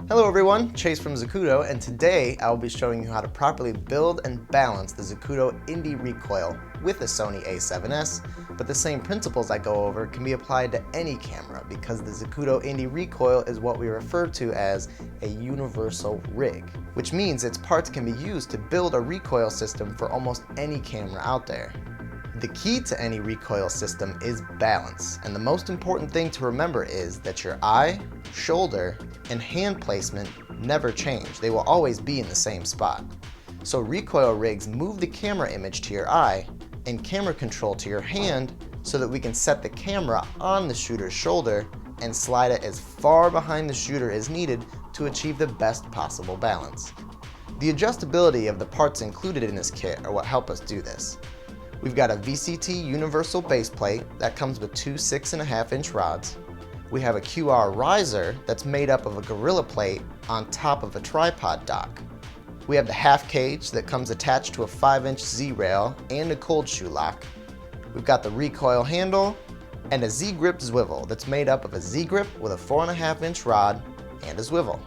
Hello everyone, Chase from Zacuto, and today I will be showing you how to properly build and balance the Zacuto Indy recoil with the Sony a7S, but the same principles I go over can be applied to any camera because the Zacuto Indy recoil is what we refer to as a universal rig, which means its parts can be used to build a recoil system for almost any camera out there. The key to any recoil system is balance, and the most important thing to remember is that your eye, shoulder, and hand placement never change. They will always be in the same spot. So recoil rigs move the camera image to your eye and camera control to your hand so that we can set the camera on the shooter's shoulder and slide it as far behind the shooter as needed to achieve the best possible balance. The adjustability of the parts included in this kit are what help us do this. We've got a VCT universal base plate that comes with two 6.5-inch rods. We have a QR riser that's made up of a Gorilla plate on top of a tripod dock. We have the half cage that comes attached to a 5-inch Z-rail and a cold shoe lock. We've got the recoil handle and a Z-grip swivel that's made up of a Z-grip with a 4.5-inch rod and a swivel.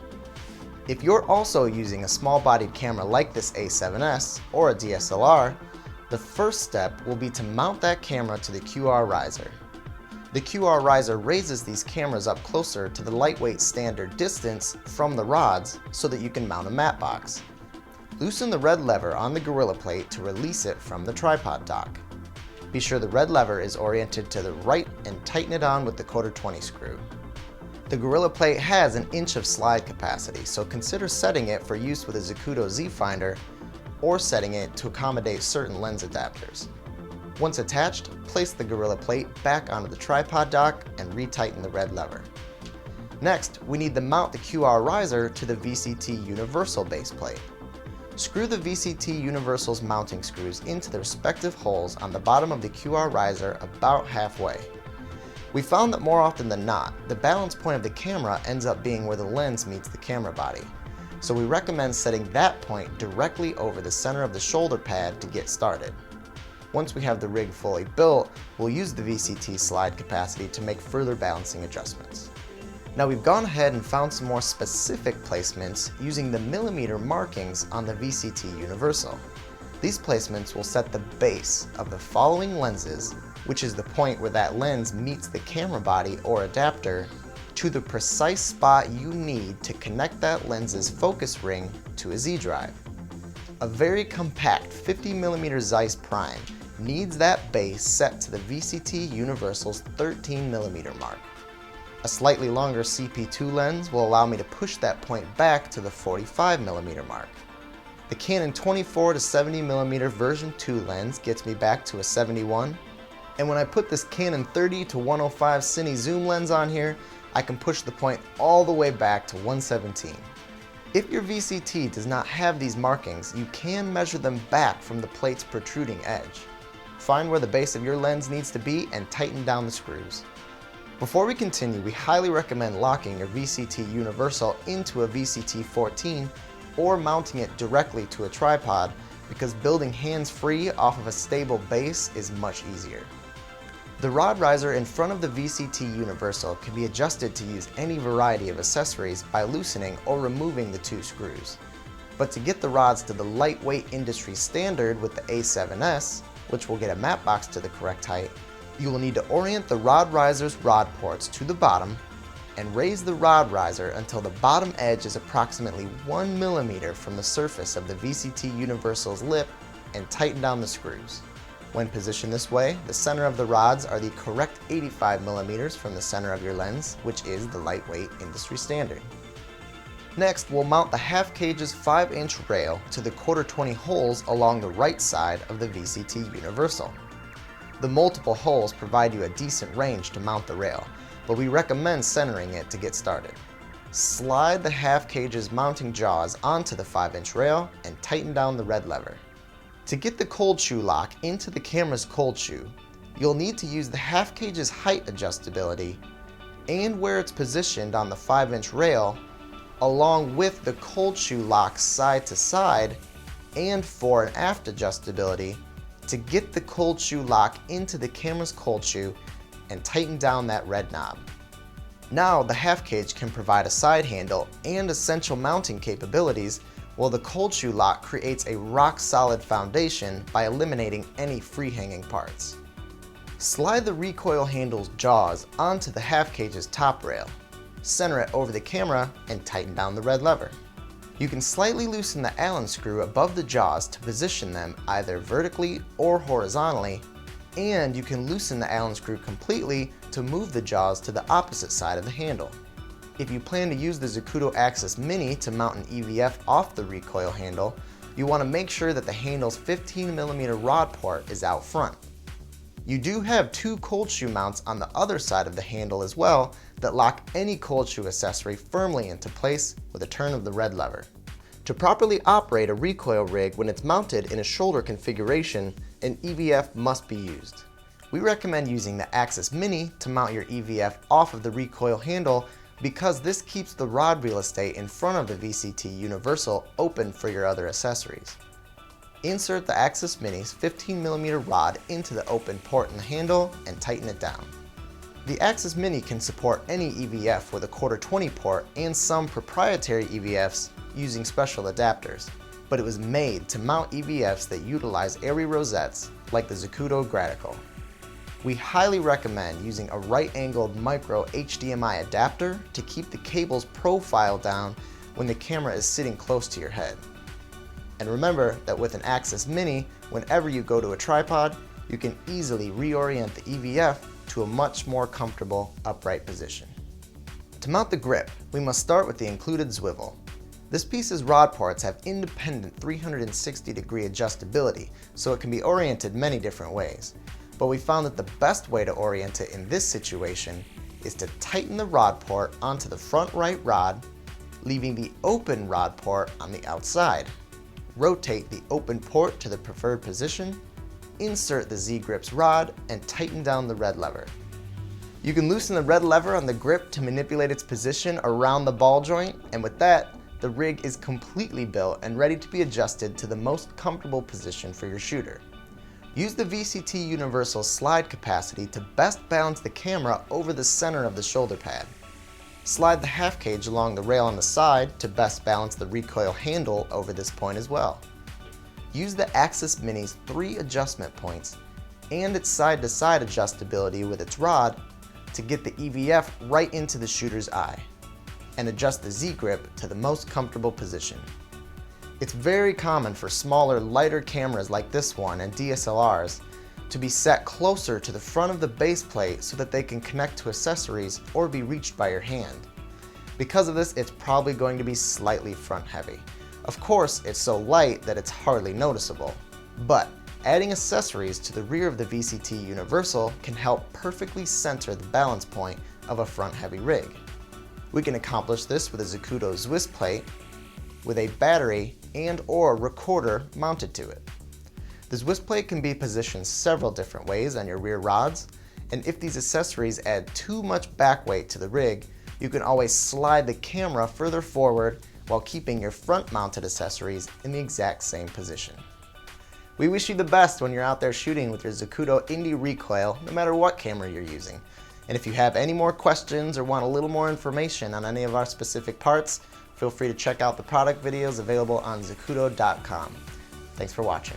If you're also using a small-bodied camera like this A7S or a DSLR, the first step will be to mount that camera to the QR riser. The QR riser raises these cameras up closer to the lightweight standard distance from the rods so that you can mount a matte box. Loosen the red lever on the Gorilla plate to release it from the tripod dock. Be sure the red lever is oriented to the right and tighten it on with the 1/4-20 screw. The Gorilla plate has an inch of slide capacity, so consider setting it for use with a Zacuto Z Finder or setting it to accommodate certain lens adapters. Once attached, place the Gorilla plate back onto the tripod dock and retighten the red lever. Next, we need to mount the QR riser to the VCT Universal base plate. Screw the VCT Universal's mounting screws into the respective holes on the bottom of the QR riser about halfway. We found that more often than not, the balance point of the camera ends up being where the lens meets the camera body. So we recommend setting that point directly over the center of the shoulder pad to get started. Once we have the rig fully built, we'll use the VCT slide capacity to make further balancing adjustments. Now we've gone ahead and found some more specific placements using the millimeter markings on the VCT Universal. These placements will set the base of the following lenses, which is the point where that lens meets the camera body or adapter, to the precise spot you need to connect that lens's focus ring to a Z-drive. A very compact 50mm Zeiss Prime needs that base set to the VCT Universal's 13mm mark. A slightly longer CP2 lens will allow me to push that point back to the 45mm mark. The Canon 24-70mm version 2 lens gets me back to a 71, and when I put this Canon 30-105 Cine zoom lens on here, I can push the point all the way back to 117. If your VCT does not have these markings, you can measure them back from the plate's protruding edge. Find where the base of your lens needs to be and tighten down the screws. Before we continue, we highly recommend locking your VCT Universal into a VCT 14 or mounting it directly to a tripod because building hands-free off of a stable base is much easier. The rod riser in front of the VCT Universal can be adjusted to use any variety of accessories by loosening or removing the two screws. But to get the rods to the lightweight industry standard with the A7S, which will get a matte box to the correct height, you will need to orient the rod riser's rod ports to the bottom and raise the rod riser until the bottom edge is approximately 1 mm from the surface of the VCT Universal's lip and tighten down the screws. When positioned this way, the center of the rods are the correct 85mm from the center of your lens, which is the lightweight industry standard. Next, we'll mount the half cage's 5-inch rail to the 1/4-20 holes along the right side of the VCT Universal. The multiple holes provide you a decent range to mount the rail, but we recommend centering it to get started. Slide the half cage's mounting jaws onto the 5-inch rail and tighten down the red lever. To get the cold shoe lock into the camera's cold shoe, you'll need to use the half cage's height adjustability and where it's positioned on the 5-inch rail, along with the cold shoe lock side to side and fore and aft adjustability to get the cold shoe lock into the camera's cold shoe and tighten down that red knob. Now the half cage can provide a side handle and essential mounting capabilities, while the cold shoe lock creates a rock-solid foundation by eliminating any free-hanging parts. Slide the recoil handle's jaws onto the half cage's top rail, center it over the camera, and tighten down the red lever. You can slightly loosen the Allen screw above the jaws to position them either vertically or horizontally, and you can loosen the Allen screw completely to move the jaws to the opposite side of the handle. If you plan to use the Zacuto Axis Mini to mount an EVF off the recoil handle, you want to make sure that the handle's 15mm rod port is out front. You do have two cold shoe mounts on the other side of the handle as well that lock any cold shoe accessory firmly into place with a turn of the red lever. To properly operate a recoil rig when it's mounted in a shoulder configuration, an EVF must be used. We recommend using the Axis Mini to mount your EVF off of the recoil handle because this keeps the rod real estate in front of the VCT Universal open for your other accessories. Insert the Axis Mini's 15mm rod into the open port in the handle and tighten it down. The Axis Mini can support any EVF with a 1/4-20 port and some proprietary EVFs using special adapters, but it was made to mount EVFs that utilize airy rosettes like the Zacuto Graticle. We highly recommend using a right-angled micro HDMI adapter to keep the cable's profile down when the camera is sitting close to your head. And remember that with an Axis Mini, whenever you go to a tripod, you can easily reorient the EVF to a much more comfortable upright position. To mount the grip, we must start with the included swivel. This piece's rod ports have independent 360-degree adjustability, so it can be oriented many different ways. But we found that the best way to orient it in this situation is to tighten the rod port onto the front right rod, leaving the open rod port on the outside. Rotate the open port to the preferred position, insert the Z-Grips rod, and tighten down the red lever. You can loosen the red lever on the grip to manipulate its position around the ball joint, and with that, the rig is completely built and ready to be adjusted to the most comfortable position for your shooter. Use the VCT Universal slide capacity to best balance the camera over the center of the shoulder pad. Slide the half cage along the rail on the side to best balance the recoil handle over this point as well. Use the Axis Mini's 3 adjustment points and its side-to-side adjustability with its rod to get the EVF right into the shooter's eye, and adjust the Z-Grip to the most comfortable position. It's very common for smaller, lighter cameras like this one and DSLRs to be set closer to the front of the base plate so that they can connect to accessories or be reached by your hand. Because of this, it's probably going to be slightly front heavy. Of course, it's so light that it's hardly noticeable, but adding accessories to the rear of the VCT Universal can help perfectly center the balance point of a front heavy rig. We can accomplish this with a Zacuto Swiss plate with a battery and/or recorder mounted to it. The Swiss plate can be positioned several different ways on your rear rods, and if these accessories add too much back weight to the rig, you can always slide the camera further forward while keeping your front mounted accessories in the exact same position. We wish you the best when you're out there shooting with your Zacuto Indy Recoil, no matter what camera you're using. And if you have any more questions or want a little more information on any of our specific parts, feel free to check out the product videos available on zacuto.com. Thanks for watching.